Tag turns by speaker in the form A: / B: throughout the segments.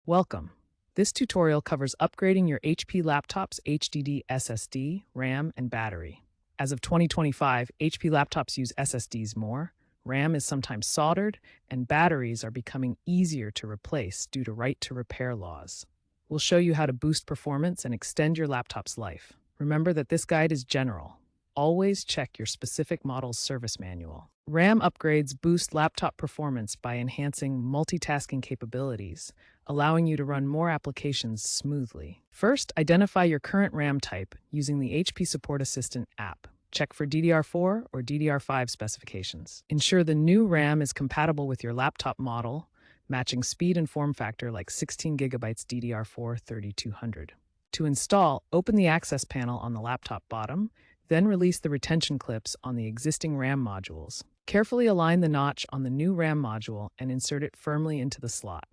A: Welcome. This tutorial covers upgrading your HP laptop's HDD SSD, RAM, and battery. As of 2025, HP laptops use SSDs more, RAM is sometimes soldered, and batteries are becoming easier to replace due to right-to-repair laws. We'll show you how to boost performance and extend your laptop's life. Remember that this guide is general. Always check your specific model's service manual. RAM upgrades boost laptop performance by enhancing multitasking capabilities, allowing you to run more applications smoothly. First, identify your current RAM type using the HP Support Assistant app. Check for DDR4 or DDR5 specifications. Ensure the new RAM is compatible with your laptop model, matching speed and form factor like 16GB DDR4 3200. To install, open the access panel on the laptop bottom, then release the retention clips on the existing RAM modules. Carefully align the notch on the new RAM module and insert it firmly into the slot.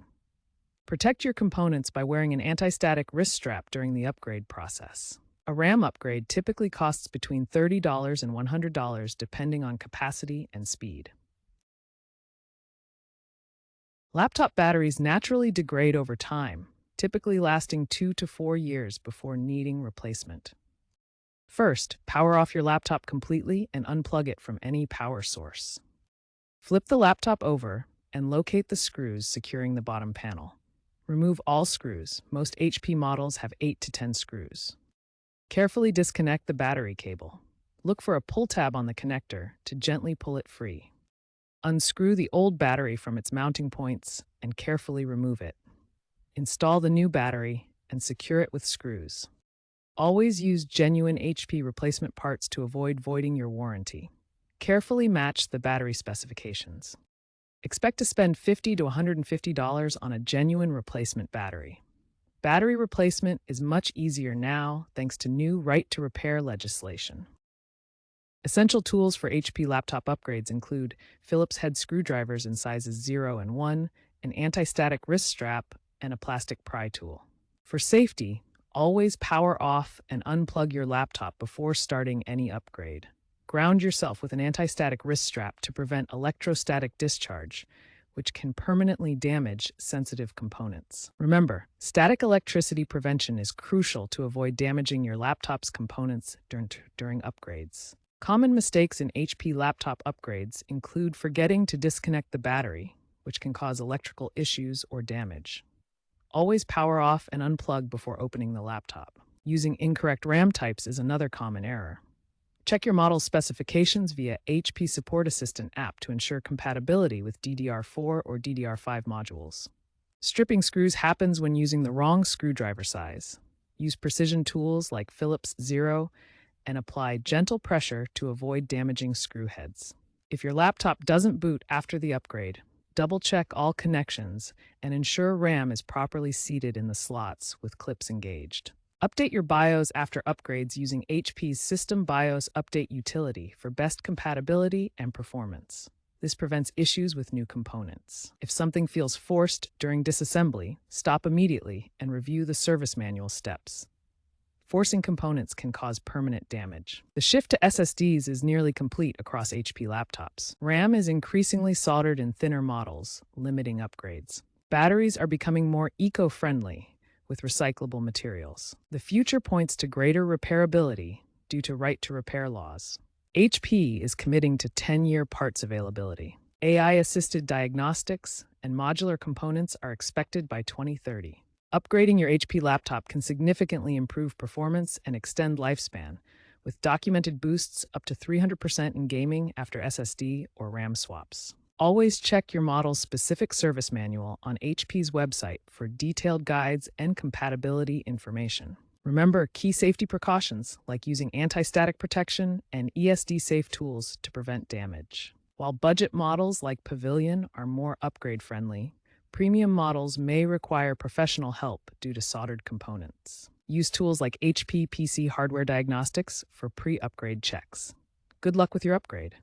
A: Protect your components by wearing an anti-static wrist strap during the upgrade process. A RAM upgrade typically costs between $30 and $100 depending on capacity and speed. Laptop batteries naturally degrade over time, typically lasting 2 to 4 years before needing replacement. First, power off your laptop completely and unplug it from any power source. Flip the laptop over and locate the screws securing the bottom panel. Remove all screws. Most HP models have 8 to 10 screws. Carefully disconnect the battery cable. Look for a pull tab on the connector to gently pull it free. Unscrew the old battery from its mounting points and carefully remove it. Install the new battery and secure it with screws. Always use genuine HP replacement parts to avoid voiding your warranty. Carefully match the battery specifications. Expect to spend $50 to $150 on a genuine replacement battery. Battery replacement is much easier now thanks to new right-to-repair legislation. Essential tools for HP laptop upgrades include Phillips head screwdrivers in sizes 0 and 1, an anti-static wrist strap, and a plastic pry tool. For safety, always power off and unplug your laptop before starting any upgrade. Ground yourself with an anti-static wrist strap to prevent electrostatic discharge, which can permanently damage sensitive components. Remember, static electricity prevention is crucial to avoid damaging your laptop's components during upgrades. Common mistakes in HP laptop upgrades include forgetting to disconnect the battery, which can cause electrical issues or damage. Always power off and unplug before opening the laptop. Using incorrect RAM types is another common error. Check your model's specifications via HP Support Assistant app to ensure compatibility with DDR4 or DDR5 modules. Stripping screws happens when using the wrong screwdriver size. Use precision tools like Phillips 0 and apply gentle pressure to avoid damaging screw heads. If your laptop doesn't boot after the upgrade, double-check all connections and ensure RAM is properly seated in the slots with clips engaged. Update your BIOS after upgrades using HP's System BIOS Update utility for best compatibility and performance. This prevents issues with new components. If something feels forced during disassembly, stop immediately and review the service manual steps. Forcing components can cause permanent damage. The shift to SSDs is nearly complete across HP laptops. RAM is increasingly soldered in thinner models, limiting upgrades. Batteries are becoming more eco-friendly with recyclable materials. The future points to greater repairability due to right-to-repair laws. HP is committing to 10-year parts availability. AI-assisted diagnostics and modular components are expected by 2030. Upgrading your HP laptop can significantly improve performance and extend lifespan, with documented boosts up to 300% in gaming after SSD or RAM swaps. Always check your model's specific service manual on HP's website for detailed guides and compatibility information. Remember key safety precautions like using anti-static protection and ESD-safe tools to prevent damage. While budget models like Pavilion are more upgrade-friendly, premium models may require professional help due to soldered components. Use tools like HP PC Hardware Diagnostics for pre-upgrade checks. Good luck with your upgrade.